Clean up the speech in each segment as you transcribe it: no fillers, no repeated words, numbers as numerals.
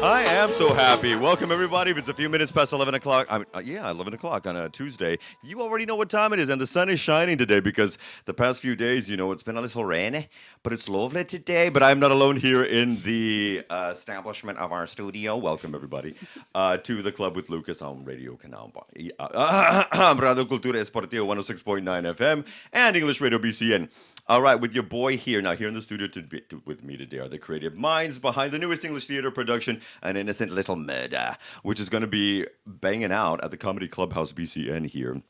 I am so happy. Welcome, everybody. If it's a few minutes past 11 o'clock, 11 o'clock on a Tuesday, you already know what time it is, and the sun is shining today because the past few days, it's been a little rainy, but it's lovely today. But I'm not alone here in the establishment of our studio. Welcome, everybody, to the Club with Lucas on Radio Canal, Radio Cultura Esportiva 106.9 FM, and English Radio BCN. All right, with your boy here. Now, here in the studio with me today are the creative minds behind the newest English theater production, An Innocent Little Murder, which is going to be banging out at the Comedy Clubhouse BCN here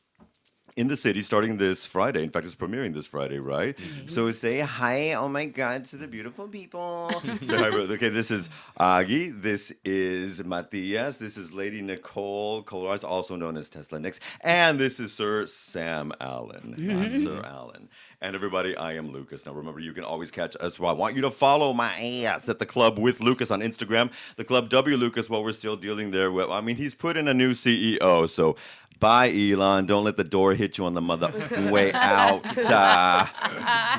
in the city starting this Friday. In fact, it's premiering this Friday, right? Mm-hmm. So say hi, oh my God, to the beautiful people. Say hi, okay, this is Agi, this is Matias, this is Lady Nicole Colares, also known as Tesla Nix, and this is Sir Sam Allen. Mm-hmm. Sir Allen. And everybody, I am Lucas. Now remember, you can always catch us. Well, I want you to follow my ass at the Club with Lucas on Instagram, the Club W Lucas, while we're still dealing there with, he's put in a new CEO, so bye, Elon. Don't let the door hit you on the mother way out.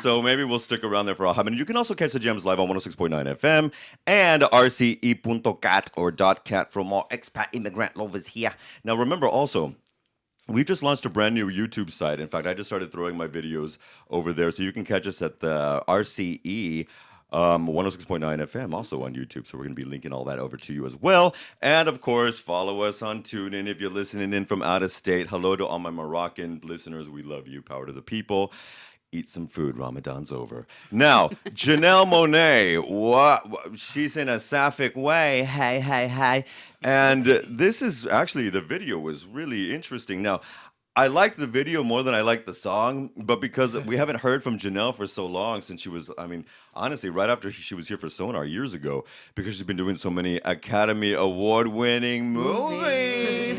So maybe we'll stick around there for a hot minute. You can also catch the Gems live on 106.9 FM and rce.cat or .cat from all expat immigrant lovers here. Now remember also, we've just launched a brand new YouTube site. In fact, I just started throwing my videos over there, so you can catch us at the RCE 106.9 FM, also on YouTube. So we're going to be linking all that over to you as well. And of course, follow us on TuneIn if you're listening in from out of state. Hello to all my Moroccan listeners. We love you. Power to the people. Eat some food. Ramadan's over. Now, Janelle Monáe, what? She's in a sapphic way. Hey, hey, hey. And this is actually, the video was really interesting. Now, I like the video more than I like the song, but because we haven't heard from Janelle for so long since she was, honestly, right after she was here for Sonar years ago, because she's been doing so many Academy Award-winning movies.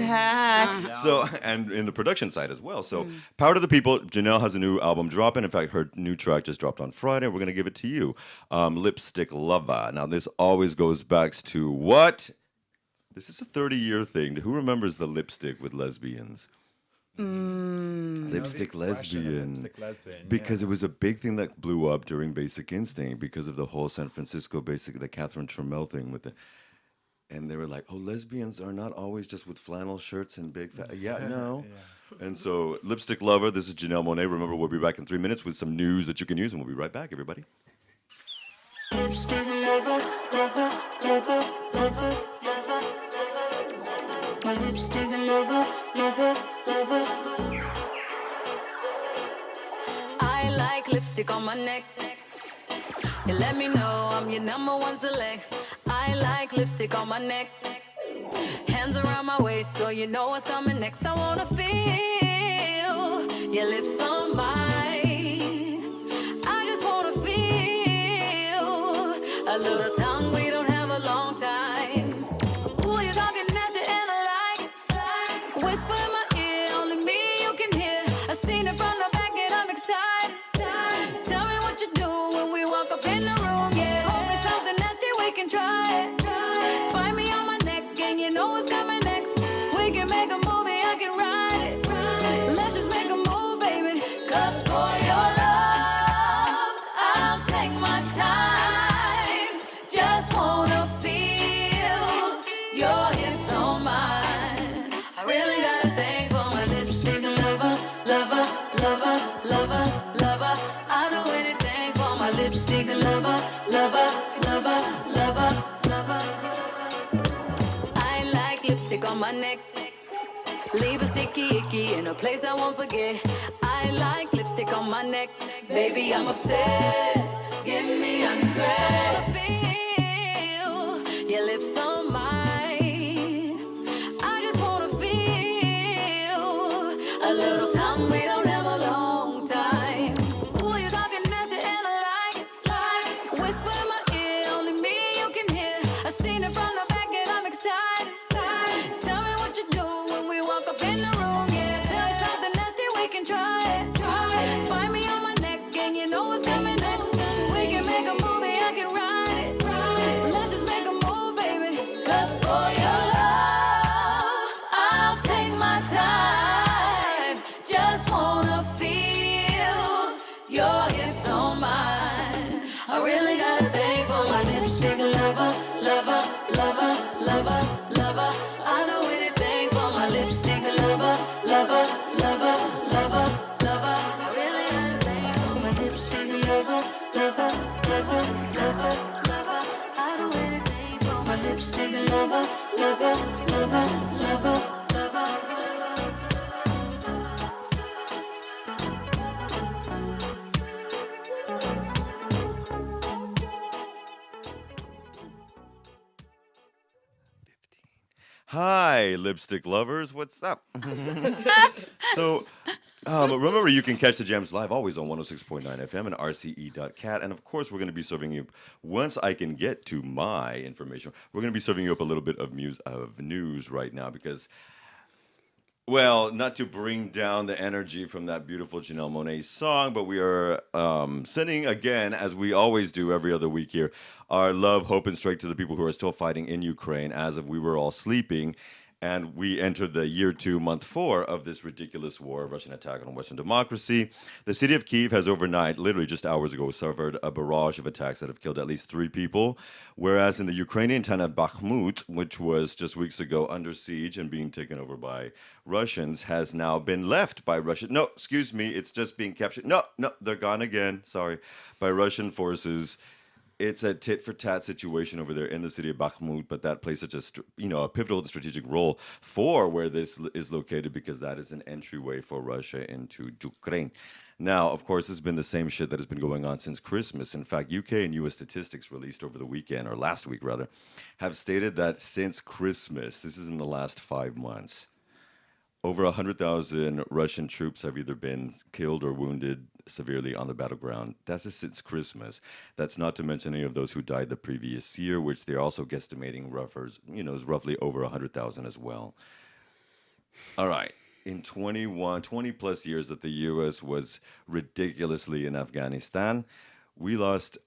So, and in the production side as well. So, power to the people. Janelle has a new album dropping. In fact, her new track just dropped on Friday. We're going to give it to you. Lipstick Lover. Now, this always goes back to what? This is a 30-year thing. Who remembers the lipstick with lesbians? Lipstick lesbian, because it was a big thing that blew up during Basic Instinct because of the whole San Francisco the Catherine Trammell thing with and they were like, oh, lesbians are not always just with flannel shirts and big fat. No. And so, Lipstick Lover, this is Janelle Monáe. Remember, we'll be back in 3 minutes with some news that you can use, and we'll be right back, everybody. Lipstick lover, lover, lover, lover, lover, my lipstick lover, lover, lover. I like lipstick on my neck. You let me know I'm your number one select. I like lipstick on my neck. Hands around my waist so you know what's coming next. I wanna feel your lips on mine. I just wanna feel a little tongue. We don't have a long time. Ooh, you're talking nasty and I like it. Whisper in my ear, only me you can hear. I've seen it from the back and I'm excited. Tell me what you do when we walk up in the room. Yeah, hold me something nasty, we can try it. Find me on my neck and you know what's coming next. We can make a movie, I can write it. Let's just make a move, baby. Cause for your love, I'll take my time. Just wanna feel your hips on mine. I really got a thing for my lipstick lover, lover, lover, lover, lover. I'll do anything for my lipstick lover, lover, lover, lover, lover. I like lipstick on my neck. Leave a sticky icky in a place I won't forget. I like lipstick on my neck. Baby, I'm obsessed. Give me undressed. I feel your lips on mine. I just wanna feel a little tongue. We don't have a long time. Ooh, you're talking nasty and I like it. Whisper in my ear, only me you can hear. I've seen it from the back and I'm excited. Tell me what you do when we walk up in the room. Yeah, tell me something nasty, we can try it. Find me on my neck and you know what's coming next. We can make a movie, I can write it. Let's just make a move, baby. Cause for your love, I'll take my time. Just wanna feel your hips on mine. I really got a thing for my lipstick lover, lover, lover, Hi, lipstick lovers. What's up? So, remember, you can catch the jams live always on 106.9 FM and RCE.cat. And of course, we're going to be serving you, once I can get to my information, we're going to be serving you up a little bit of news right now because well, not to bring down the energy from that beautiful Janelle Monáe song, but we are sending again, as we always do every other week here, our love, hope, and strength to the people who are still fighting in Ukraine as if we were all sleeping. And we entered the year two, month four of this ridiculous war, Russian attack on Western democracy. The city of Kyiv has overnight, literally just hours ago, suffered a barrage of attacks that have killed at least 3 people. Whereas in the Ukrainian town of Bakhmut, which was just weeks ago under siege and being taken over by Russians, has now been left by Russian. No, excuse me, it's just being captured. No, no, they're gone again. Sorry, by Russian forces. It's a tit for tat situation over there in the city of Bakhmut, but that plays such a pivotal strategic role for where this is located because that is an entryway for Russia into Ukraine. Now, of course, it's been the same shit that has been going on since Christmas. In fact, UK and US statistics released over the weekend, or last week rather, have stated that since Christmas, this is in the last 5 months, over 100,000 Russian troops have either been killed or wounded severely on the battleground. That's just since Christmas. That's not to mention any of those who died the previous year, which they're also guesstimating is roughly over 100,000 as well. All right. In 20 plus years that the U.S. was ridiculously in Afghanistan, we lost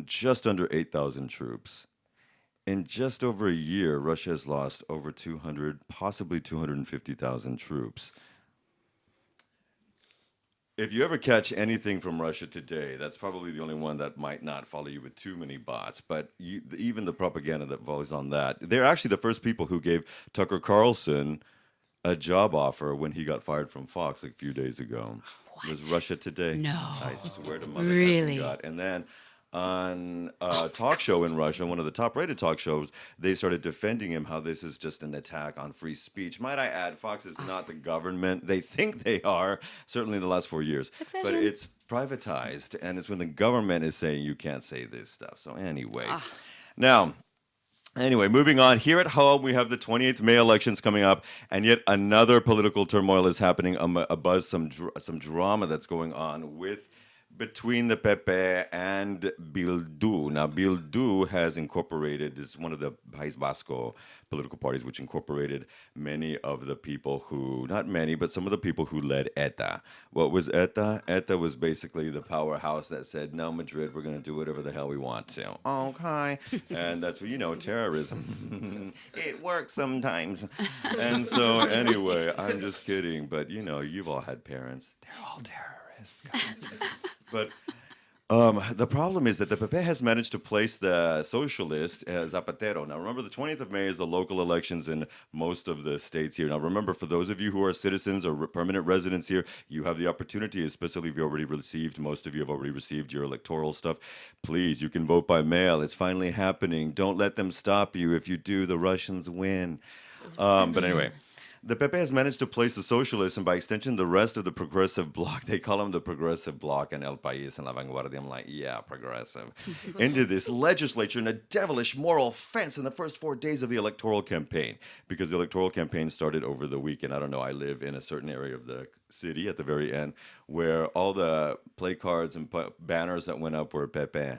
just under 8,000 troops. In just over a year, Russia has lost over 200, possibly 250,000 troops. If you ever catch anything from Russia today, that's probably the only one that might not follow you with too many bots. But even the propaganda that follows on that, they're actually the first people who gave Tucker Carlson a job offer when he got fired from Fox a few days ago. What? It was Russia Today. No. I swear to mother. Really? God. And then on a talk show in Russia, one of the top-rated talk shows, they started defending him how this is just an attack on free speech. Might I add, Fox is not the government. They think they are, certainly in the last 4 years. Succession. But it's privatized, and it's when the government is saying you can't say this stuff. So now, moving on. Here at home, we have the 28th May elections coming up, and yet another political turmoil is happening abuzz some drama that's going on between the Pepe and Bildu. Now, Bildu has incorporated, is one of the País Vasco political parties, which incorporated many of the people not many, but some of the people who led ETA. What was ETA? ETA was basically the powerhouse that said, no, Madrid, we're going to do whatever the hell we want to. Okay. And that's what, terrorism. It works sometimes. And so, anyway, I'm just kidding. But, you've all had parents. They're all terrorists, guys. But the problem is that the PP has managed to place the socialist Zapatero. Now, remember, the 20th of May is the local elections in most of the states here. Now, remember, for those of you who are citizens or permanent residents here, you have the opportunity, especially if most of you have already received your electoral stuff. Please, you can vote by mail. It's finally happening. Don't let them stop you. If you do, the Russians win. But anyway. The Pepe has managed to place the socialists and by extension the rest of the progressive bloc, they call them the progressive bloc and El País and La Vanguardia, I'm like, yeah, progressive, into this legislature in a devilish moral fence in the first 4 days of the electoral campaign. Because the electoral campaign started over the weekend. I don't know, I live in a certain area of the city at the very end where all the play cards and banners that went up were Pepe.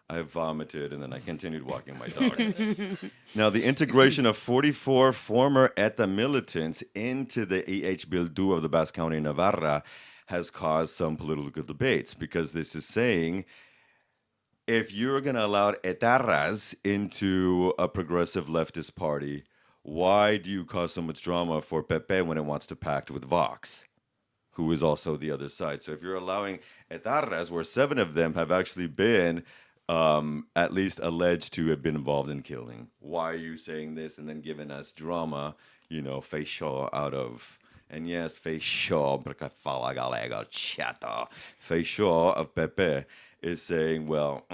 I vomited, and then I continued walking my dog. Now, the integration of 44 former ETA militants into the EH Bildu of the Basque County, Navarra, has caused some political debates, because this is saying, if you're going to allow etarras into a progressive leftist party, why do you cause so much drama for Pepe when it wants to pact with Vox, who is also the other side? So if you're allowing etarras, where 7 of them have actually been at least alleged to have been involved in killing. Why are you saying this and then giving us drama, facial out of... And yes, facial, porque fala galego chato. Facial of Pepe is saying, well,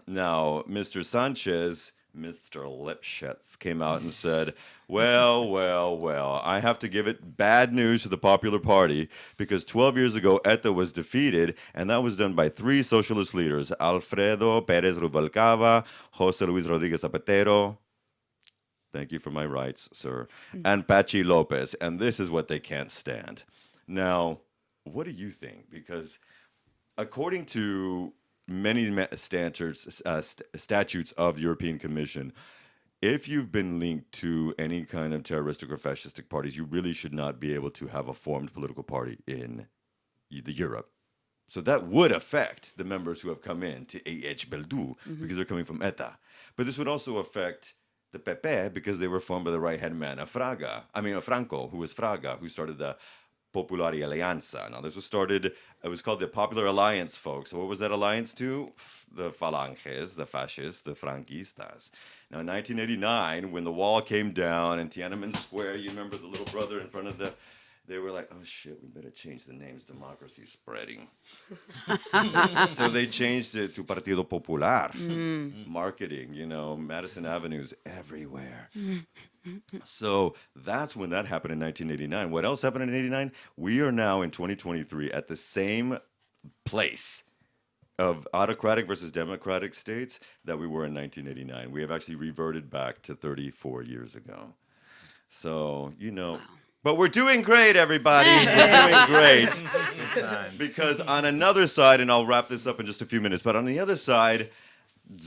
Now, Mr. Sanchez... Mr. Lipschitz came out and said, well, I have to give it bad news to the Popular Party because 12 years ago, ETA was defeated, and that was done by 3 socialist leaders, Alfredo Pérez Rubalcaba, José Luis Rodríguez Zapatero. Thank you for my rights, sir. And Pachi Lopez. And this is what they can't stand. Now, what do you think? Because according to many statutes of the European Commission, if you've been linked to any kind of terroristic or fascistic parties, you really should not be able to have a formed political party in the Europe. So that would affect the members who have come in to AH Beldu because they're coming from ETA. But this would also affect the PP because they were formed by the right-hand man of Franco, who was Fraga, who started the Popolare Alianza. Now, this was started, it was called the Popular Alliance, folks. So what was that alliance to? The Falanges, the fascists, the Franquistas. Now, in 1989, when the wall came down in Tiananmen Square, you remember the little brother in front of they were like, oh shit, we better change the names. Democracy's spreading. So they changed it to Partido Popular. Marketing, Madison Avenue's everywhere. So that's when that happened in 1989. What else happened in 89? We are now in 2023 at the same place of autocratic versus democratic states that we were in 1989. We have actually reverted back to 34 years ago. So, but we're doing great, everybody. We're doing great. Because on another side, and I'll wrap this up in just a few minutes, but on the other side,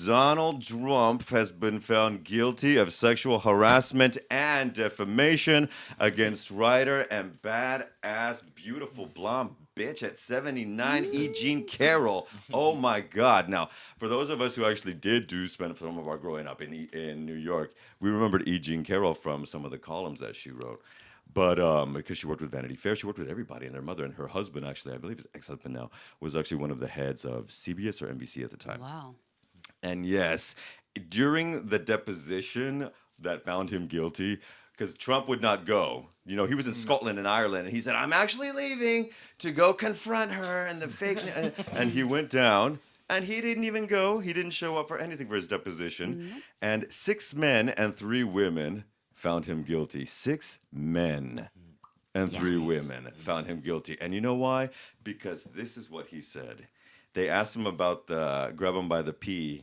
Donald Trump has been found guilty of sexual harassment and defamation against writer and badass, beautiful blonde bitch at 79, E. Jean Carroll. Oh my God. Now, for those of us who actually did spend some of our growing up in New York, we remembered E. Jean Carroll from some of the columns that she wrote. But because she worked with Vanity Fair, she worked with everybody and their mother. And her husband, actually, I believe his ex-husband now, was actually one of the heads of CBS or NBC at the time. Wow. And yes, during the deposition that found him guilty, because Trump would not go. He was in Scotland and Ireland, and he said, I'm actually leaving to go confront her and the fake... and he went down, and he didn't even go. He didn't show up for anything for his deposition. And 6 men and 3 women found him guilty. 6 men and 3 women found him guilty. And you know why? Because this is what he said. They asked him about the grab him by the pee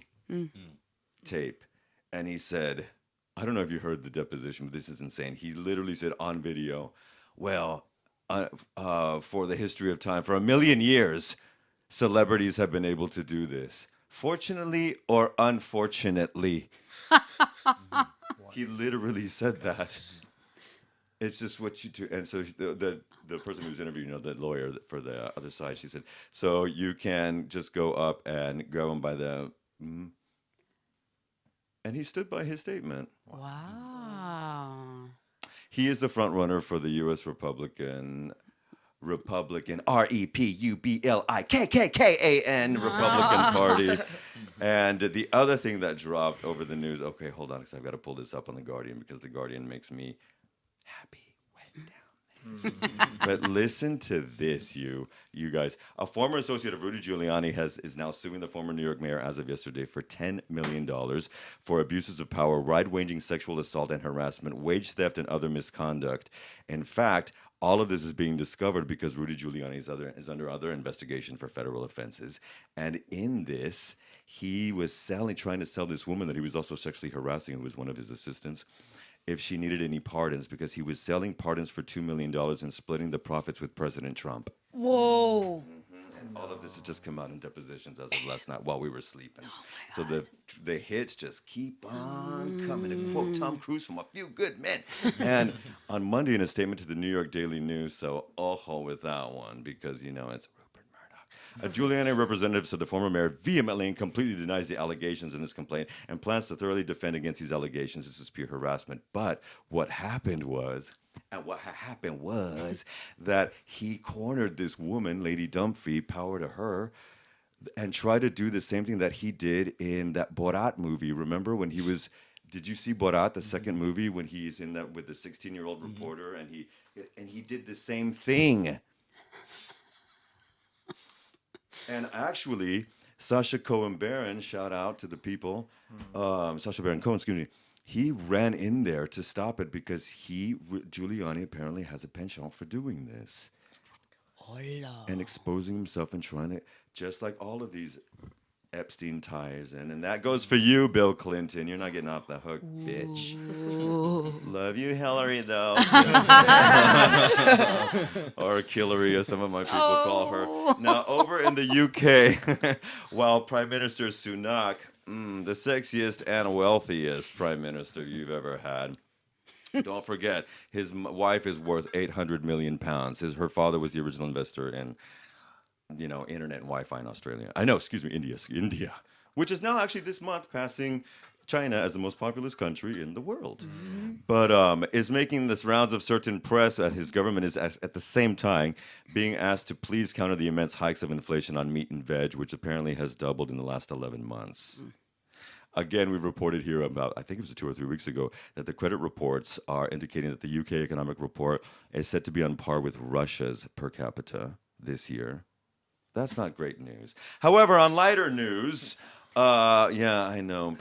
tape. And he said, I don't know if you heard the deposition, but this is insane. He literally said on video, well, for the history of time, for 1 million years, celebrities have been able to do this. Fortunately or unfortunately. He literally said that. It's just what you do. And so the person who was interviewing, the lawyer for the other side, she said, so you can just go up and grab him by the... And he stood by his statement. Wow. He is the front runner for the U.S. Republican REPUBLIKKKAN Republican Party. And the other thing that dropped over the news, okay, hold on, because I've got to pull this up on The Guardian because The Guardian makes me happy. But listen to this, you guys. A former associate of Rudy Giuliani is now suing the former New York mayor as of yesterday for $10 million for abuses of power, wide-ranging sexual assault and harassment, wage theft, and other misconduct. In fact, all of this is being discovered because Rudy Giuliani is under other investigation for federal offenses. And in this, he was trying to sell this woman that he was also sexually harassing, who was one of his assistants, if she needed any pardons, because he was selling pardons for $2 million and splitting the profits with President Trump. Whoa. And all of this has just come out in depositions as of last night while we were sleeping. So the hits just keep on coming, to quote Tom Cruise from A Few Good Men. And on Monday in a statement to the New York Daily News, so ojo with that one, because, it's Rupert Murdoch. A Giuliani representative said the former mayor vehemently and completely denies the allegations in this complaint and plans to thoroughly defend against these allegations. This is pure harassment. But what happened was that he cornered this woman, Lady Dunphy, power to her, and tried to do the same thing that he did in that Borat movie. Remember when he was... Did you see Borat, the second movie, when he's in that with the 16-year-old reporter, and he did the same thing? And actually, Sacha Cohen Baron, shout out to the people, Sacha Baron Cohen, excuse me, he ran in there to stop it because Giuliani apparently has a penchant for doing this. Hola. And exposing himself and trying to, just like all of these Epstein ties in. And that goes for you, Bill Clinton. You're not getting off the hook, bitch. Love you, Hillary, though. Or Killary, as some of my people call her. Now, over in the UK, while Prime Minister Sunak, the sexiest and wealthiest Prime Minister you've ever had, don't forget, his wife is worth 800 million pounds. Her father was the original investor in, internet and Wi-Fi in Australia. I know, excuse me, India, which is now actually this month passing China as the most populous country in the world. But is making this rounds of certain press that his government is at the same time being asked to please counter the immense hikes of inflation on meat and veg, which apparently has doubled in the last 11 months. Again, we reported here about, I think it was 2 or 3 weeks ago, that the credit reports are indicating that the UK economic report is set to be on par with Russia's per capita this year. That's not great news. However, on lighter news, yeah, I know.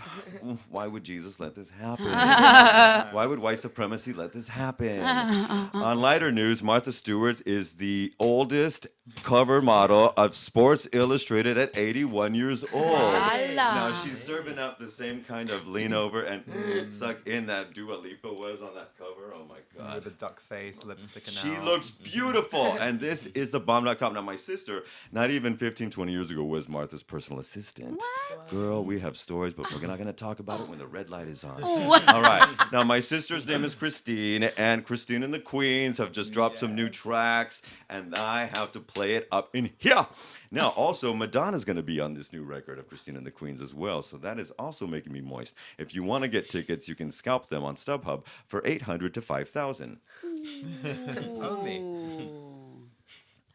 Why would Jesus let this happen? Why would white supremacy let this happen? On lighter news, Martha Stewart is the oldest cover model of Sports Illustrated at 81 years old. Now, she's serving up the same kind of lean over and suck in that Dua Lipa was on that cover. Oh, my God. With a duck face, lipstick and She looks beautiful. And this is the bomb.com. Now, my sister, not even 15, 20 years ago, was Martha's personal assistant. What? Girl, we have stories, but we're not going to talk about it when the red light is on. All right. Now, my sister's name is Christine, and Christine and the Queens have just dropped some new tracks, and I have to play it up in here. Now, also, Madonna's going to be on this new record of Christine and the Queens as well, so that is also making me moist. If you want to get tickets, you can scalp them on StubHub for $800 to $5,000. Only.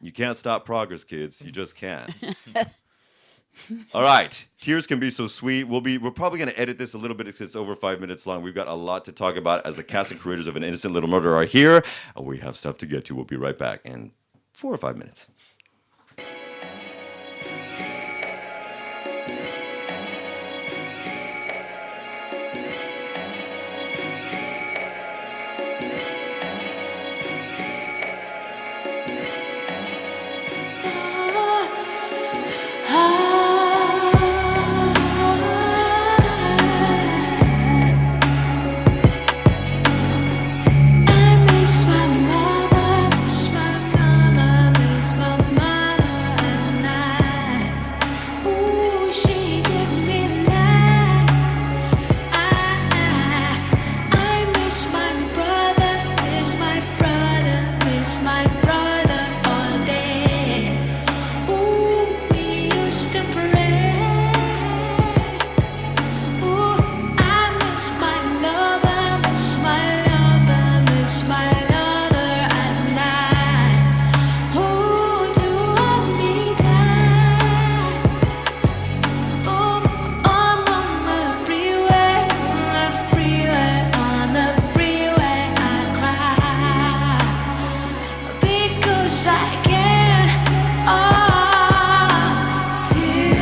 You can't stop progress, kids. You just can't. All right. Tears can be so sweet. We're probably going to edit this a little bit because it's over 5 minutes long. We've got a lot to talk about as the cast and creators of An Innocent Little Murder are here. We have stuff to get to. We'll be right back in 4 or 5 minutes. I can all to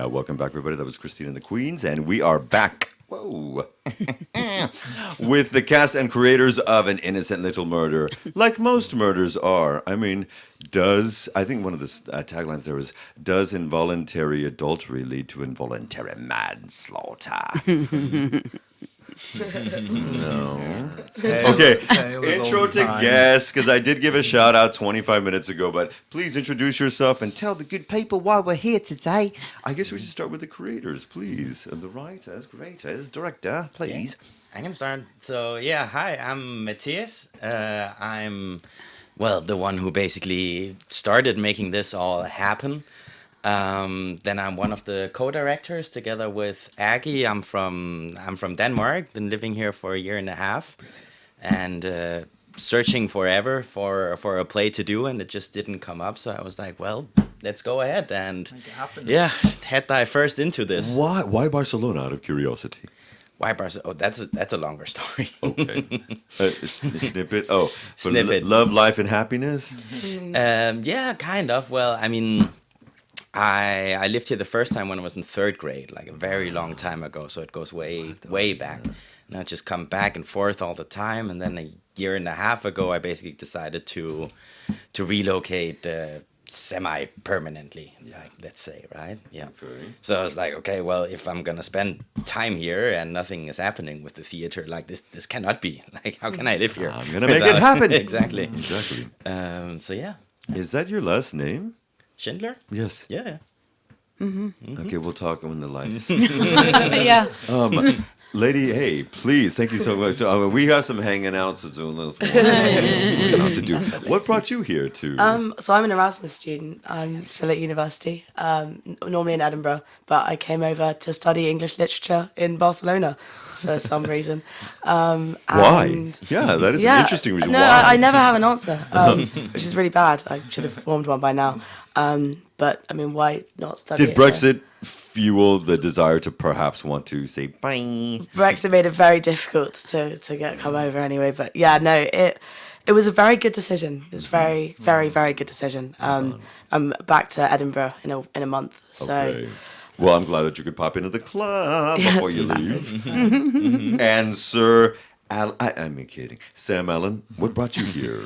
Welcome back, everybody. That was Christine and the Queens, and we are back. Whoa. With the cast and creators of An Innocent Little Murder, like most murders are. I mean, I think one of the taglines there was, does involuntary adultery lead to involuntary manslaughter? No. Okay, intro to guests, because I did give a shout out 25 minutes ago, but please introduce yourself and tell the good people why we're here today. I guess we should start with the creators, please. And the writers, creators, director, please. I can start. So, yeah, hi, I'm Matthias. I'm, the one who basically started making this all happen. Then I'm one of the co-directors together with Aggie. I'm from Denmark. Been living here for a year and a half, and searching forever for a play to do, and it just didn't come up. So I was like, well, let's go ahead and head dive first into this. Why Barcelona? Out of curiosity. Why Barcelona? Oh, that's a longer story. Okay, a snippet. Oh, snippet. Love, life, and happiness. Yeah, kind of. Well, I mean, I lived here the first time when I was in third grade, like a very long time ago. So it goes way back. And I just come back and forth all the time. And then a year and a half ago, I basically decided to relocate semi-permanently, like, let's say, right? Yeah. Okay. So I was like, okay, well, if I'm gonna spend time here and nothing is happening with the theater, like this cannot be. Like, how can I live here? I'm gonna make it happen. Exactly. So yeah. Is that your last name? Schindler? Yes. Yeah. Mm-hmm. Okay, we'll talk when the lights. Yeah. Lady, hey, please, thank you so much. We have some hanging out to do. To do. What brought you here to? So I'm an Erasmus student. I'm still at university, normally in Edinburgh, but I came over to study English literature in Barcelona for some reason. Why? Yeah, that is an interesting reason. No, why? I never have an answer, which is really bad. I should have formed one by now. But I mean, why not study? Did Brexit fuel the desire to perhaps want to say bye? Brexit made it very difficult to come over anyway. But yeah, no, it was a very good decision. It was very, very, very good decision. I'm back to Edinburgh in a month. So. Okay. Well, I'm glad that you could pop into the club before you leave. And Sir, I'm kidding. Sam Allen, what brought you here?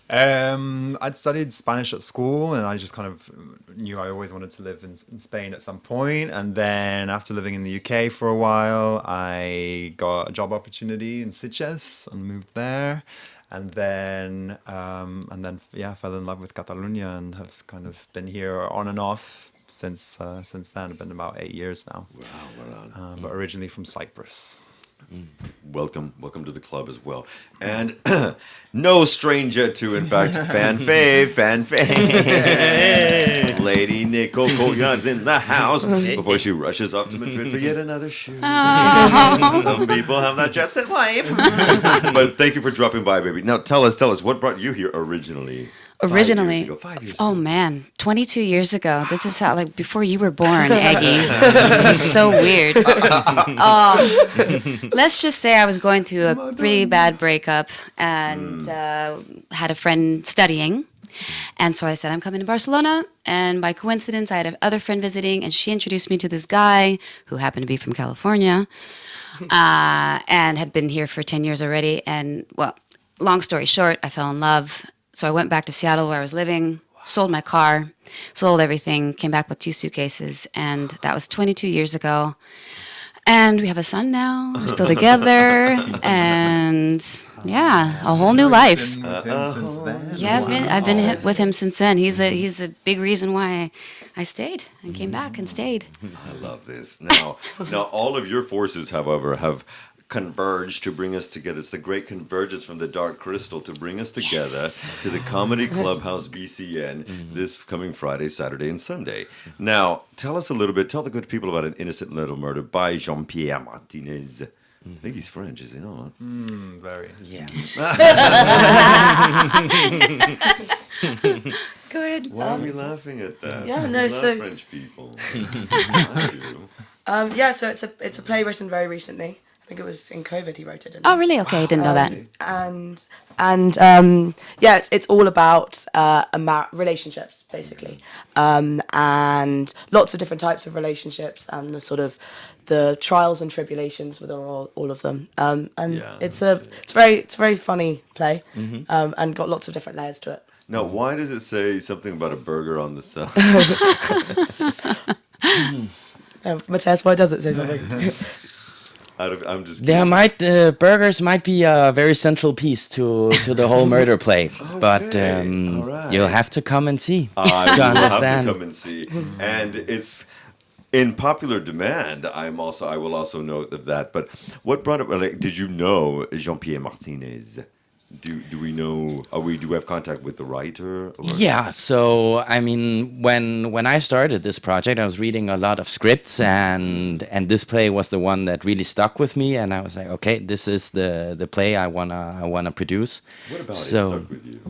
I'd studied Spanish at school, and I just kind of knew I always wanted to live in Spain at some point. And then after living in the UK for a while, I got a job opportunity in Sitges and moved there. And then fell in love with Catalonia and have kind of been here on and off since then. It's been about 8 years now. Wow, but originally from Cyprus. Welcome to the club as well. And no stranger to, in fact, fan fave. Lady Nicole Coyon's in the house before she rushes off to Madrid for yet another shoot. Some people have that jet set life. But thank you for dropping by, baby. Now tell us, what brought you here originally? 5 years ago. Man, 22 years ago. This is how, like, before you were born, Aggie. This is so weird. Let's just say I was going through a pretty bad breakup and had a friend studying. And so I said, I'm coming to Barcelona. And by coincidence, I had another friend visiting, and she introduced me to this guy who happened to be from California and had been here for 10 years already. And, well, long story short, I fell in love. So I went back to Seattle where I was living, sold my car, sold everything, came back with 2 suitcases, and that was 22 years ago. And we have a son now. We're still together, and yeah, a whole new life. Yeah, I've been with him since then. He's a big reason why I stayed and came back and stayed. I love this. Now all of your forces, however, have converge to bring us together. It's the great convergence from the Dark Crystal to bring us together to the Comedy Clubhouse BCN this coming Friday, Saturday, and Sunday. Now, tell the good people about An Innocent Little Murder by Jean-Pierre Martinez. I think he's French, is he not? Very. Yeah. Go ahead. Why are we laughing at that? Yeah, no, we love so- French people. I do. So it's a play written very recently. I think it was in COVID he wrote it, didn't Oh, he? really? Okay, I didn't know that. Yeah, it's all about relationships basically, and lots of different types of relationships and the sort of the trials and tribulations with all of them. And it's a very funny play, and got lots of different layers to it. Now, why does it say something about a burger on the side? Matthias, why does it say something? I'm just There kidding. might burgers might be a very central piece to the whole murder play, but all right. you'll have to come and see I to will have to understand. come and see, and it's in popular demand. I will also note of that. But what brought it? Like, did you know Jean-Pierre Martinez? Do we know? Do we have contact with the writer? Or? Yeah, so I mean, when I started this project, I was reading a lot of scripts, and this play was the one that really stuck with me, and I was like, okay, this is the play I wanna produce. What about so, it stuck with you?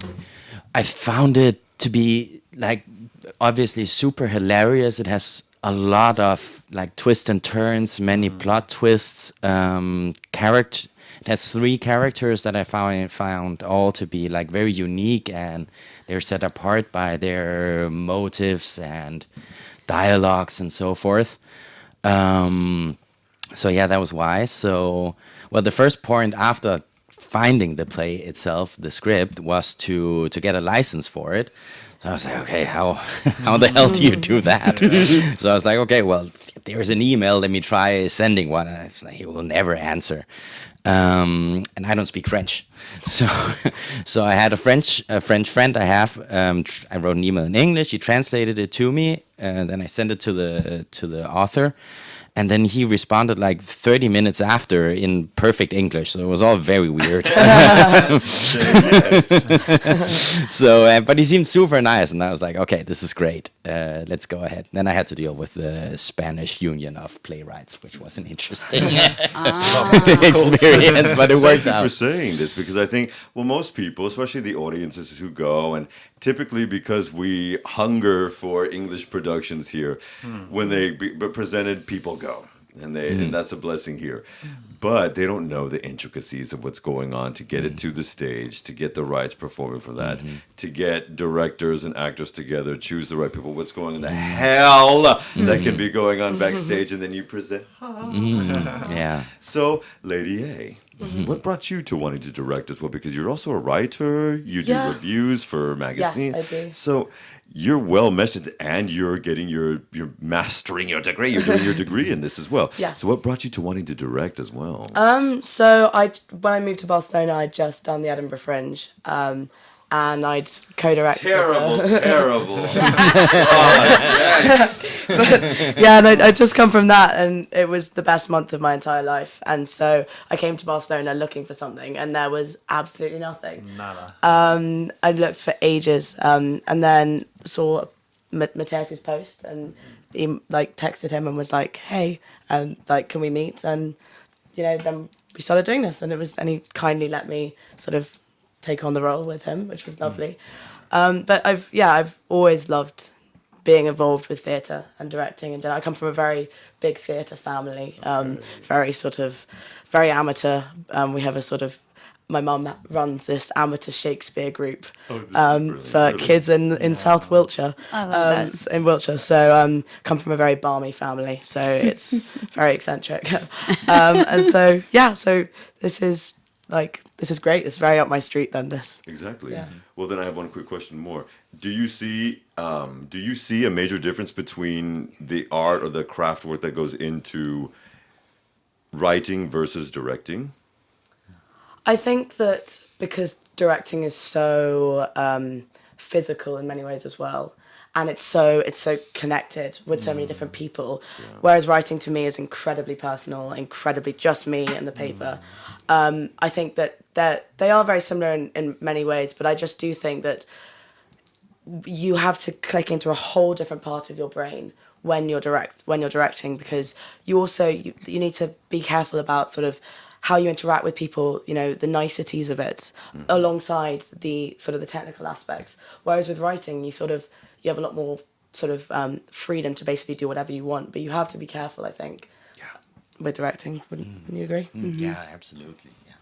I found it to be like obviously super hilarious. It has a lot of like twists and turns, many plot twists, character. It has 3 characters that I found all to be like very unique, and they're set apart by their motives and dialogues and so forth. So yeah, that was why. So, well, the first point after finding the play itself, the script, was to get a license for it. So I was like, okay, how the hell do you do that? So I was like, okay, well, there's an email. Let me try sending one. And I was like, he will never answer. And I don't speak French, so I had a French friend I have. I wrote an email in English. He translated it to me, and then I sent it to the author. And then he responded like 30 minutes after in perfect English. So it was all very weird. So, but he seemed super nice. And I was like, okay, this is great. Let's go ahead. Then I had to deal with the Spanish Union of Playwrights, which was an interesting experience, but it worked Thank you for out. saying this, because I think, well, most people, especially the audiences who go, and typically because we hunger for English productions here, when they be presented, people go. And that's a blessing here. But they don't know the intricacies of what's going on to get it to the stage, to get the rights performing for that, to get directors and actors together, choose the right people, what's going on, the hell that can be going on backstage, and then you present. Yeah. So, Lady A, what brought you to wanting to direct as well? Because you're also a writer, you do Yeah. reviews for magazines. Yes, I do. So you're well meshed, and you're getting you're mastering your degree. You're doing your degree in this as well. Yes. So what brought you to wanting to direct as well? So when I moved to Barcelona, I'd just done the Edinburgh Fringe, and I'd co-direct. Terrible. Yeah, and I'd just come from that, and it was the best month of my entire life. And so I came to Barcelona looking for something, and there was absolutely nothing. Nada. I looked for ages, and then saw Matthias's post, and he like texted him and was like, "Hey, and like, can we meet?" And then we started doing this, and he kindly let me sort of take on the role with him, which was lovely. But I've always loved being involved with theatre and directing, and I come from a very big theatre family, very amateur. We have a sort of, my mum runs this amateur Shakespeare group for kids in South Wiltshire. I love that. In Wiltshire, so come from a very balmy family, so it's very eccentric. And so this is great. It's very up my street then, this. Exactly. Yeah. Well, then I have one quick question more. Do you see a major difference between the art or the craft work that goes into writing versus directing? I think that because directing is so physical in many ways as well, and it's so connected with so many different people, whereas writing to me is incredibly personal, incredibly just me and the paper. I think that they are very similar in many ways, but I just do think that you have to click into a whole different part of your brain when you're directing, because you also you need to be careful about sort of how you interact with people, the niceties of it, alongside the sort of the technical aspects. Whereas with writing, you have a lot more sort of freedom to basically do whatever you want, but you have to be careful, I think. with directing. Wouldn't you agree? Yeah, absolutely. Yeah.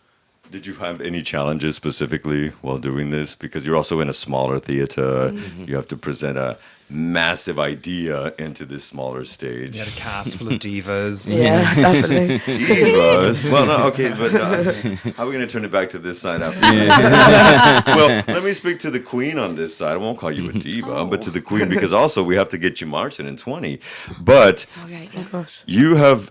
Did you have any challenges specifically while doing this? Because you're also in a smaller theater. You have to present a massive idea into this smaller stage. You had a cast full of divas. Yeah, definitely. Divas. Well, no, okay, but how are we going to turn it back to this side after this? Well, let me speak to the queen on this side. I won't call you a diva, but to the queen, because also we have to get you marching in 20. But Okay, Oh gosh. you have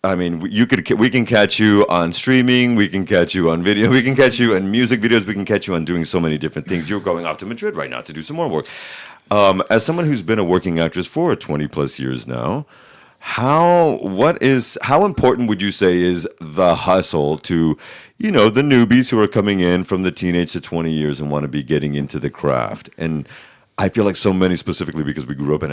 I mean, we can catch you on streaming, we can catch you on video, we can catch you in music videos, we can catch you on doing so many different things. You're going off to Madrid right now to do some more work. As someone who's been a working actress for 20 plus years now, how important would you say is the hustle to, the newbies who are coming in from the teenage to 20 years and want to be getting into the craft? And I feel like so many, specifically because we grew up in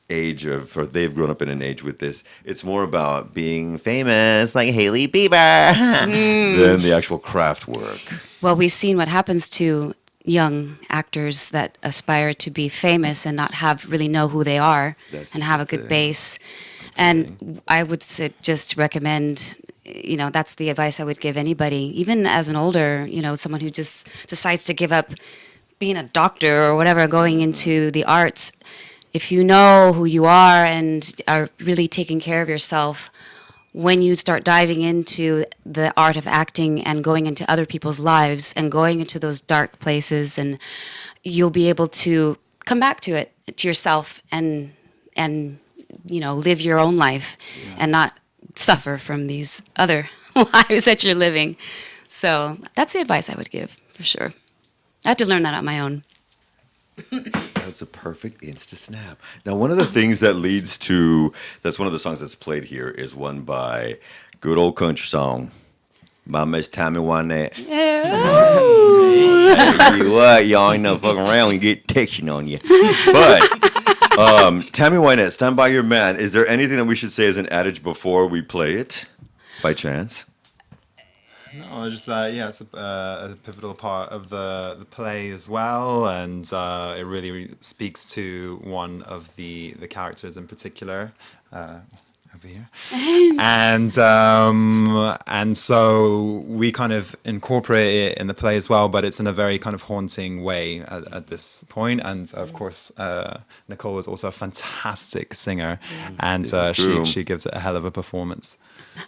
they've grown up in an age with this, it's more about being famous like Hailey Bieber than the actual craft work. Well, we've seen what happens to young actors that aspire to be famous and not really know who they are That's and have a the good thing. base. And I would just recommend, that's the advice I would give anybody, even as an older, someone who just decides to give up being a doctor or whatever, going into the arts. If you know who you are and are really taking care of yourself, when you start diving into the art of acting and going into other people's lives and going into those dark places, and you'll be able to come back to it, to yourself, and live your own life and not suffer from these other lives that you're living. So that's the advice I would give, for sure. I had to learn that on my own. That's a perfect Insta snap. Now, one of the things that's one of the songs that's played here is one by good old country song by Miss Tammy Wynette. Tell you what, y'all ain't no fucking around when you get texting on you. But Tammy Wynette, Stand By Your Man. Is there anything that we should say as an adage before we play it, by chance? No, just it's a pivotal part of the play as well, and it really speaks to one of the characters in particular. Over here, and so we kind of incorporate it in the play as well, but it's in a very kind of haunting way at this point. And of course, Nicole is also a fantastic singer, and she gives it a hell of a performance.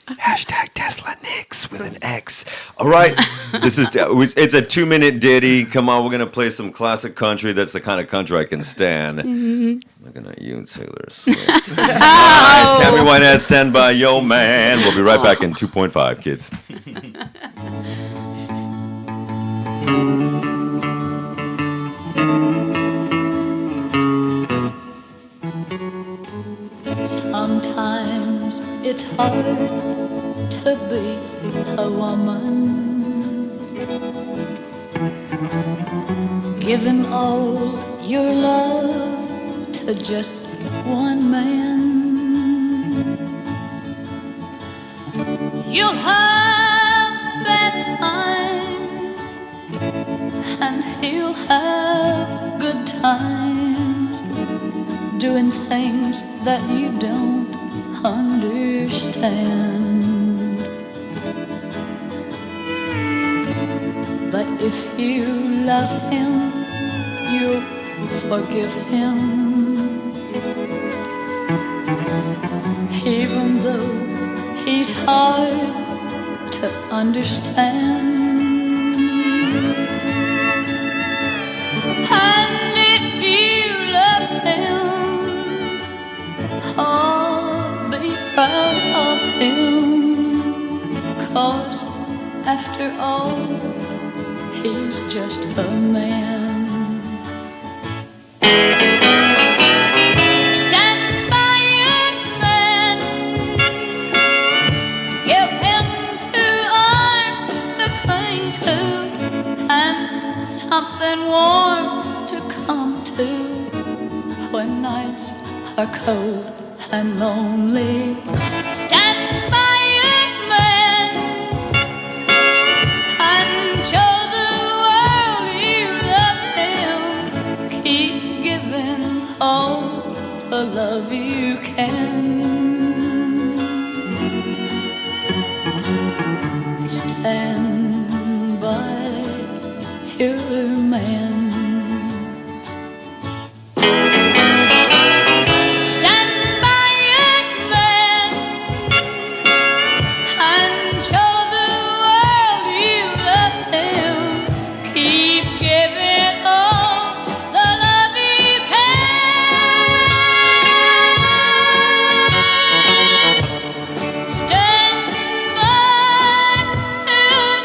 Hashtag Tesla Nix with an X. All right, it's a 2-minute ditty. Come on, we're gonna play some classic country. That's the kind of country I can stand. Looking at you, Taylor Swift. All right, Tammy Wynette, Stand By Your Man. We'll be right back in 2.5, kids. Sometimes it's hard to be a woman, giving all your love to just one man. You'll have bad times and he'll have good times, doing things that you don't understand. But if you love him, you'll forgive him, even though he's hard to understand. And if you love him, oh, be proud of him, 'cause after all, he's just a man. Stand by your man, give him 2 arms to cling to, and something warm to come to when nights are cold and lonely. Stand by your man and show the world you love him. Keep giving all the love you can. killer man. Stand by it, man, and show the world you love him. Keep giving all the love you can. Stand by him,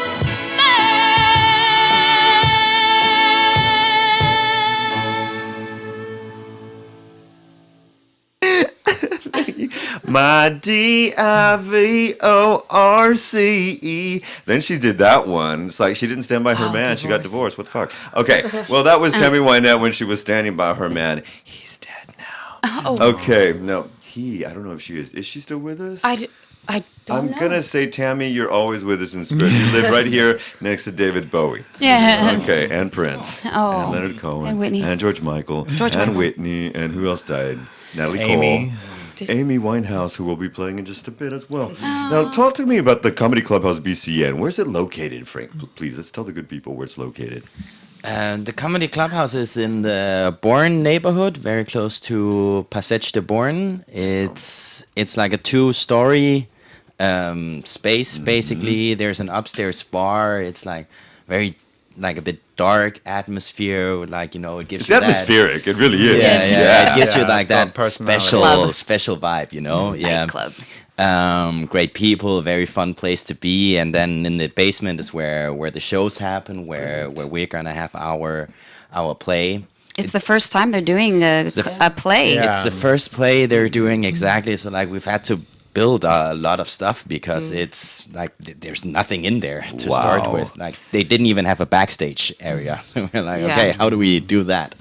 My Divorce. Then she did that one. It's like she didn't stand by her Oh, man. She got divorce. divorced. What the fuck? Okay. Well, that was Tammy Wynette when she was standing by her man. He's dead now. Oh, Okay. No, I don't know if she is. Is she still with us? I don't I'm know. gonna say, Tammy, you're always with us in spirit. You live right here next to David Bowie. Yes. Okay, and Prince. Oh, And Leonard Cohen. and Whitney. And George Michael. George and Michael. Whitney. And who else died? Natalie Amy. Cole. Amy Winehouse, who will be playing in just a bit as well. Now, talk to me about the Comedy Clubhouse BCN. Where's it located, Frank? Please, let's tell the good people where it's located. The Comedy Clubhouse is in the Bourne neighborhood, very close to Passage de Bourne. It's like a 2-story space, basically. There's an upstairs bar. It's like very, like a bit dark atmosphere. Like, you know, it gives It's you that. atmospheric. It really is. Yeah, it gives you Yeah, like it's got that personality. special vibe, you know? Yeah. Nightclub. Great people, very fun place to be. And then in the basement is where the shows happen, where we're gonna have our play. It's the first time they're doing a play. Yeah. It's the first play they're doing, exactly. So like we've had to build a lot of stuff because it's like there's nothing in there to start Wow. with. Like they didn't even have a backstage area. We're like, Yeah. okay, how do we do that?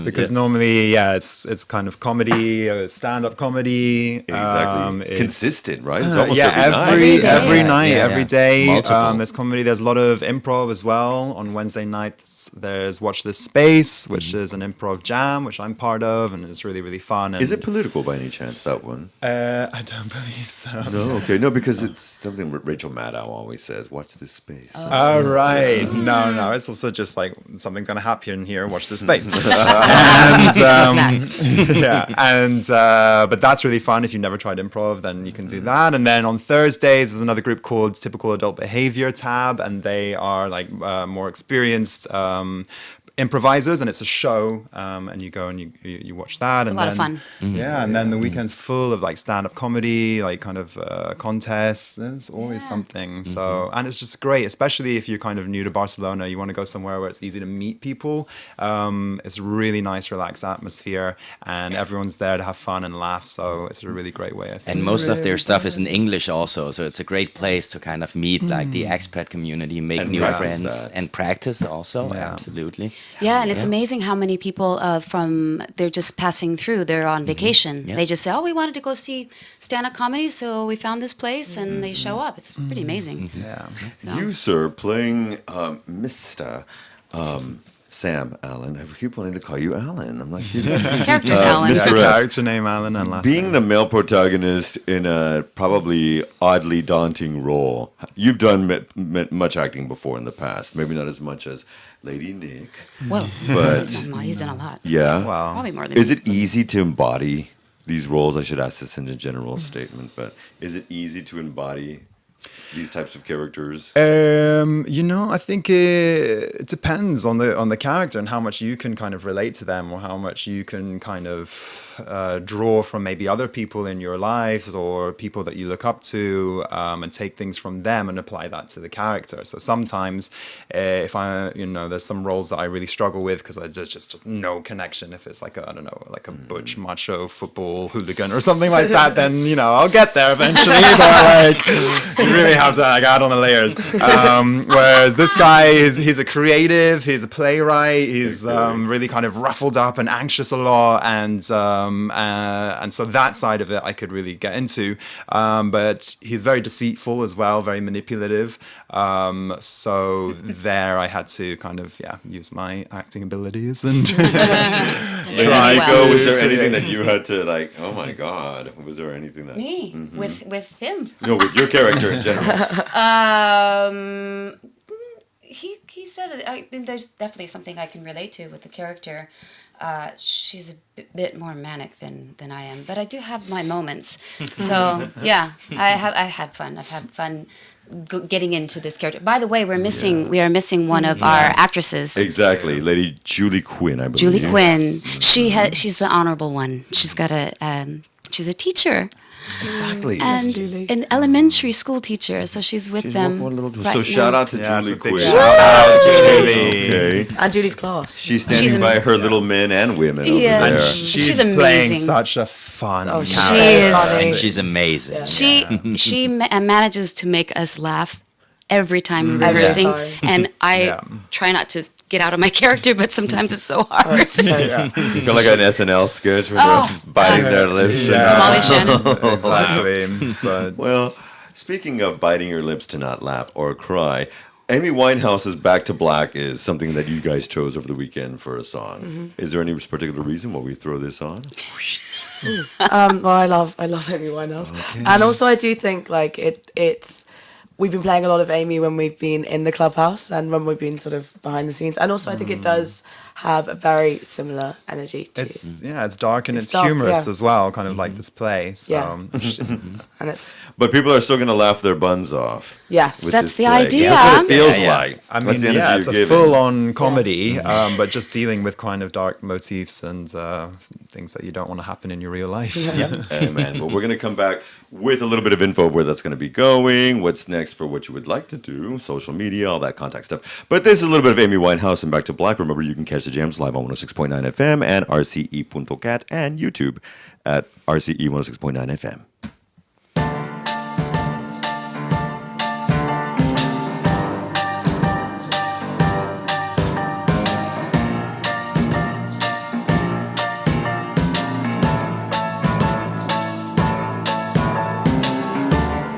Because normally, it's kind of comedy, stand-up comedy. Exactly. It's- Consistent, right? It's almost yeah, every night. Every day. every Yeah, night, yeah, every yeah. day. Multiple. There's comedy. There's a lot of improv as well. On Wednesday nights, there's Watch This Space, which is an improv jam, which I'm part of, and it's really, really fun. And, Is it political by any chance, that one? I don't believe so. No, okay. No, because it's something Rachel Maddow always says, watch this space. All right. No. It's also just like something's gonna happen here. Watch this space. and yeah, and but that's really fun. If you've never tried improv, then you can do that. And then on Thursdays, there's another group called Typical Adult Behavior Tab, and they are like more experienced improvisers, and it's a show, and you go and you watch that. It's and a lot of then, fun. Yeah, and then the weekend's full of like stand-up comedy, like kind of contests. There's always something. So, and it's just great, especially if you're kind of new to Barcelona. You want to go somewhere where it's easy to meet people. It's a really nice, relaxed atmosphere, and everyone's there to have fun and laugh. So it's a really great way, I think. And most of their stuff is in English also, so it's a great place to kind of meet like the expat community, make And new practice friends, that. and practice also. Yeah. Absolutely. Yeah, and it's amazing how many people they're just passing through. They're on vacation. Yeah. They just say, "Oh, we wanted to go see stand-up comedy, so we found this place," and they show up. It's pretty amazing. Yeah. You, sir, playing Mr. Sam Allen. I keep wanting to call you Alan. I'm like, His character's Alan. Mr. Yeah, Rest. character name Alan and last Being name. the male protagonist in a probably oddly daunting role. You've done much acting before in the past. Maybe not as much as Lady Nick. Well, But he's done a lot. yeah. Wow. Probably more than Is it easy to embody these roles? I should ask this in a general statement, but is it easy to embody these types of characters? I think it depends on the character and how much you can kind of relate to them, or how much you can kind of draw from maybe other people in your life or people that you look up to, and take things from them and apply that to the character. So sometimes, if there's some roles that I really struggle with because there's just no connection. If it's like a butch macho football hooligan or something like that, then I'll get there eventually. But like, you really have to add on the layers. Whereas this guy he's a creative, he's a playwright, he's really kind of ruffled up and anxious a lot, and so that side of it I could really get into. But he's very deceitful as well, very manipulative. So there I had to kind of use my acting abilities and Doesn't Like, really Nico, well. was there anything that you had to like? Oh my God! Was there anything that Me with him. No, with your character in general. he said it. I mean, there's definitely something I can relate to with the character. She's a bit more manic than I am, but I do have my moments. So yeah, I had fun. I've had fun getting into this character. By the way, we are missing one of our actresses. Exactly, Lady Julie Quinn, I believe. Julie Quinn. She's the honorable one. She's a teacher. Exactly. And Julie. an elementary school teacher, so she's with them. So shout out to Yeah, it's Julie a big Quinn. shout out to Julie. Okay. And Julie's class. She's standing She's by her little men and women over Yes. there. She's playing amazing. such a fun Oh, character. She is. funny. And she's amazing. She manages to make us laugh every time we're Every rehearsing, time. and I Yeah. try not to get out of my character, but sometimes it's so hard. Oh, so, It's kind of like an SNL sketch where they're biting their lips. Yeah. Molly Shannon. Exactly. But Well, speaking of biting your lips to not laugh or cry, Amy Winehouse's Back to Black is something that you guys chose over the weekend for a song. Is there any particular reason why we throw this on? well, I love Amy Winehouse, and also I do think like it's. We've been playing a lot of Amy when we've been in the clubhouse and when we've been sort of behind the scenes, and also I think it does have a very similar energy to it's dark and It's it's, dark, humorous yeah. as well, kind of like this play. So Yeah. and it's But people are still going to laugh their buns off. yes. with That's this the play. idea. That's what it feels Yeah, yeah. like. I That's mean, the energy yeah, it's you're a giving. full-on comedy, but just dealing with kind of dark motifs and things that you don't want to happen in your real life. Amen. But we're going to come back with a little bit of info of where that's going to be going, what's next for what you would like to do, social media, all that contact stuff. But this is a little bit of Amy Winehouse and Back to Black. Remember, you can catch the jams live on 106.9 FM and rce.cat and YouTube at RCE 106.9 FM.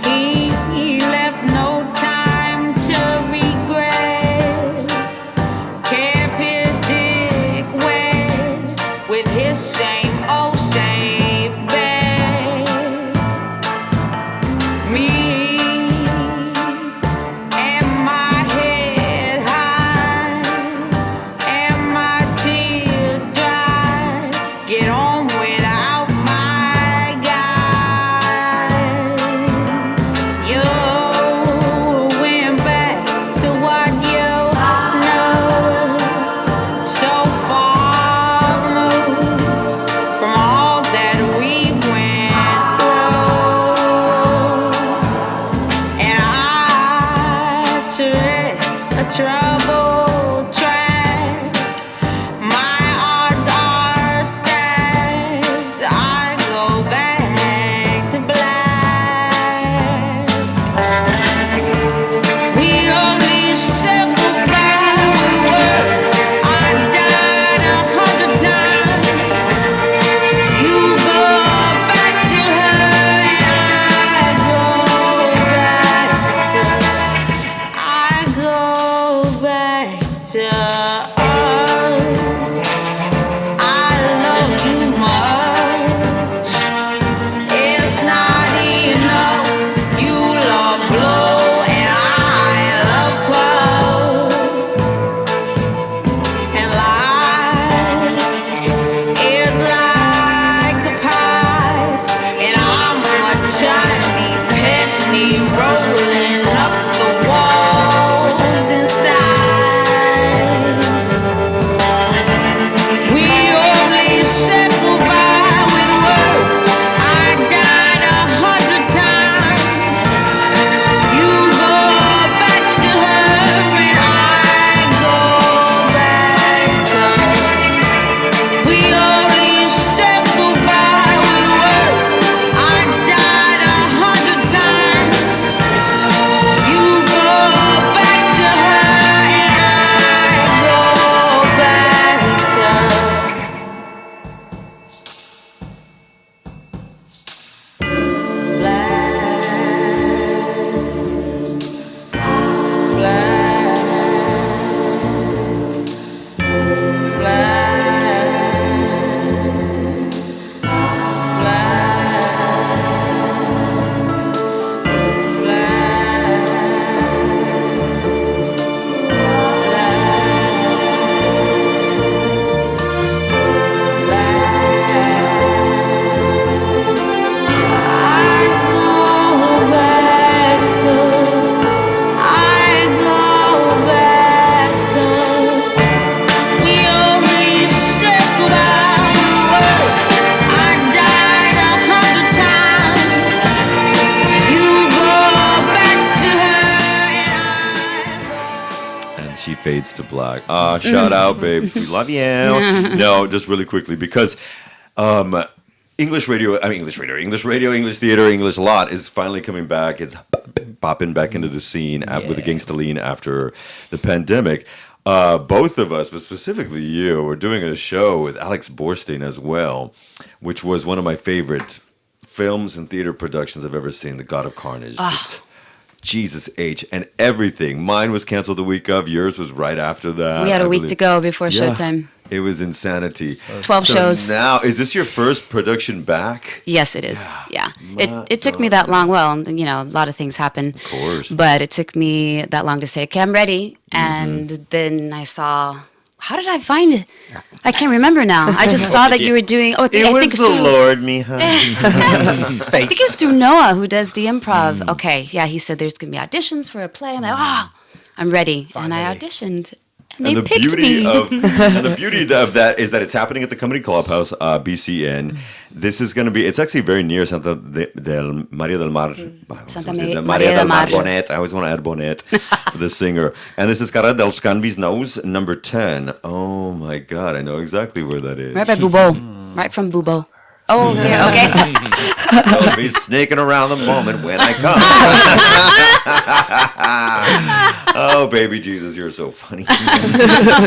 He left no time to regret. Kept his dick wet with his same old safe bet. Me and my head high and my tears dry. Get on without my guy. You went back to what you know, so far removed from all that we went through. And I tread a troubled track. My odds are stacked. I go back to black. We only said goodbye with words. I died 100 times. You go back to her, and I go back. she fades to black. Shout out, babes. We love you. No, just really quickly because English radio, English theater, English lot is finally coming back. It's popping back into the scene with the gangsta lean after the pandemic. Both of us, but specifically you, were doing a show with Alex Borstein as well, which was one of my favorite films and theater productions I've ever seen, The God of Carnage. Just Jesus H. And everything. Mine was canceled the week of. Yours was right after that. We had I a week believe. to go before showtime. It was insanity. 12 shows. Now, is this your first production back? Yes, it is. Yeah. It took me that long. Well, you know, a lot of things happen. Of course. But it took me that long to say, okay, I'm ready. And then I saw, how did I find it? I can't remember now. I just saw that you were doing, I It think was it's the through, Lord, mija. I think it's through Noah who does the improv. Okay, yeah, he said there's going to be auditions for a play. I'm like, I'm ready. And I auditioned. And they picked me. And the beauty of that is that it's happening at the Comedy Clubhouse, BCN. This is going to be, it's actually very near Santa del Maria del Mar. Santa Maria del Mar Bonet. I always want to add Bonet, the singer. And this is Carrera del Scanvi's Nose, number 10. Oh my God, I know exactly where that is. Right by Bubo. Right from Bubo. Oh, dear. Okay. I'll be sneaking around the moment when I come. Oh, baby Jesus, you're so funny.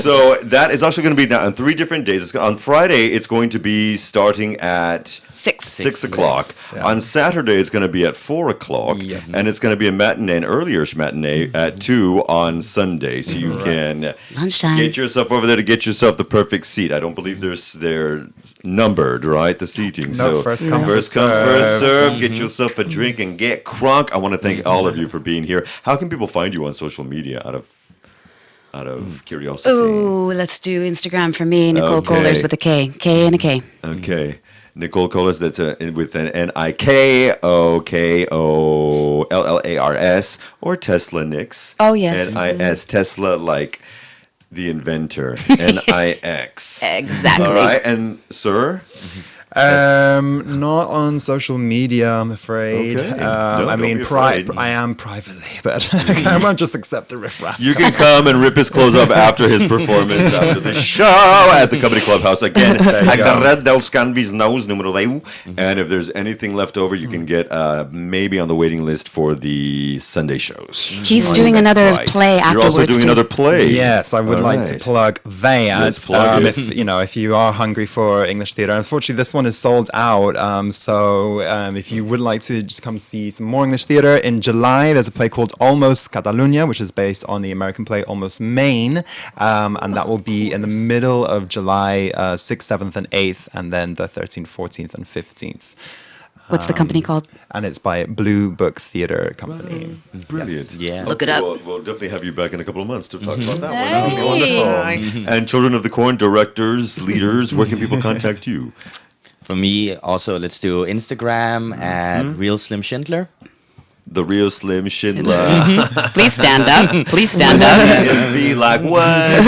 So that is actually going to be now on 3 different days. On Friday, it's going to be starting at 6 o'clock. Yeah. On Saturday, it's going to be at 4 o'clock. Yes. And it's going to be a matinee, an earlier matinee at 2 on Sunday. So you can Lunchtime. get yourself over there to get yourself the perfect seat. I don't believe they're numbered, right? The seating. No, first come, first serve. Get yourself a drink and get crunk. I want to thank all of you for being here. How can people find you on social media? Out of curiosity. Ooh, let's do Instagram for me, Nicole Okay. Kohlers with a K. K and a K. Okay. Nicole Kohlers, that's with an NIKOKOLLARS, or Tesla Nix. Oh, yes. NIS, Tesla, like the inventor. NIX. Exactly. All right. And, sir? Not on social media, I'm afraid. Okay. No, I don't mean, be afraid. I am privately, but I won't just accept the riffraff. You can come and rip his clothes off after his performance, after the show at the Comedy Clubhouse. Again, you go. Carrera del Scanvi's Nose, numero 10. And if there's anything left over, you can get maybe on the waiting list for the Sunday shows. He's doing another play You're afterwards. also doing too. another play. Yes, I would All like to right. plug that. Let's plug it. If you are hungry for English theatre, unfortunately this one is sold out. So if you would like to just come see some more English theatre, in July there's a play called Almost Catalunya, which is based on the American play Almost Maine, and that will be in the middle of July, 6th, 7th, and 8th, and then the 13th, 14th, and 15th. What's the company called? And it's by Blue Book Theatre Company. Brilliant. Yes. Yeah. Look it up. We'll definitely have you back in a couple of months to talk about that Hey. one. That would be wonderful. And Children of the Corn directors, leaders, where can people contact you? For me, also, let's do Instagram at Real Slim Schindler. The Real Slim Schindler. Please stand up. Please stand up. Be like what?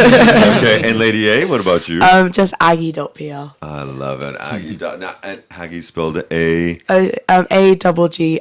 Okay, and Lady A, what about you? Just Aggie.pl. I love it. Aggie. Now, and Aggie spelled A. AGGIE.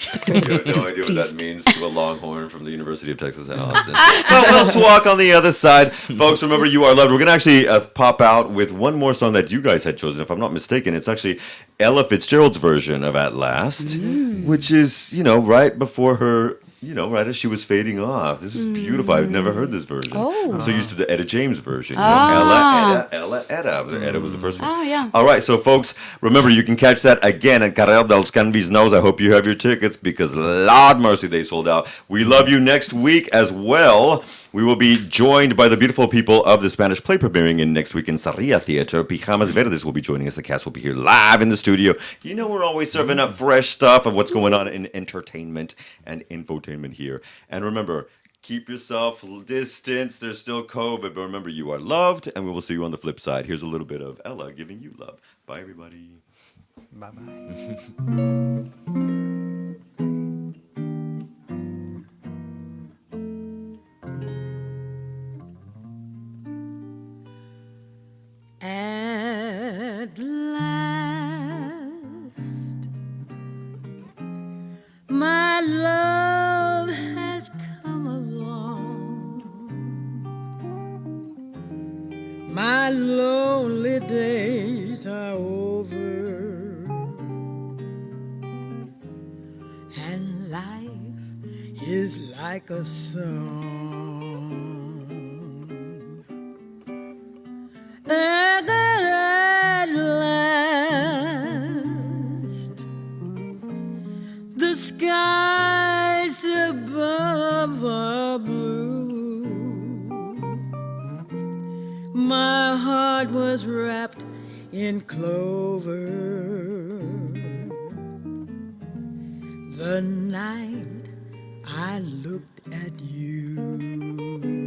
I have no idea what that means to a Longhorn from the University of Texas at Austin. But let's walk on the other side. Folks, remember, you are loved. We're going to actually pop out with one more song that you guys had chosen. If I'm not mistaken, it's actually Ella Fitzgerald's version of At Last, which is, right before her, right as she was fading off. This is beautiful. I've never heard this version. I'm so used to the Etta James version. Ella. Etta was the first one. Oh, yeah. All right, so folks, remember, you can catch that again at Carrera del Scanvi's Nose. I hope you have your tickets because, Lord mercy, they sold out. We love you next week as well. We will be joined by the beautiful people of the Spanish play premiering in next week in Sarria Theater. Pijamas Verdes will be joining us. The cast will be here live in the studio. We're always serving up fresh stuff of what's going on in entertainment and infotainment here. And remember, keep yourself distance. There's still COVID, but remember, you are loved, and we will see you on the flip side. Here's a little bit of Ella giving you love. Bye, everybody. Bye-bye. At last, my love has come along. My lonely days are over, and life is like a song. At last, the skies above are blue. My heart was wrapped in clover the night I looked at you.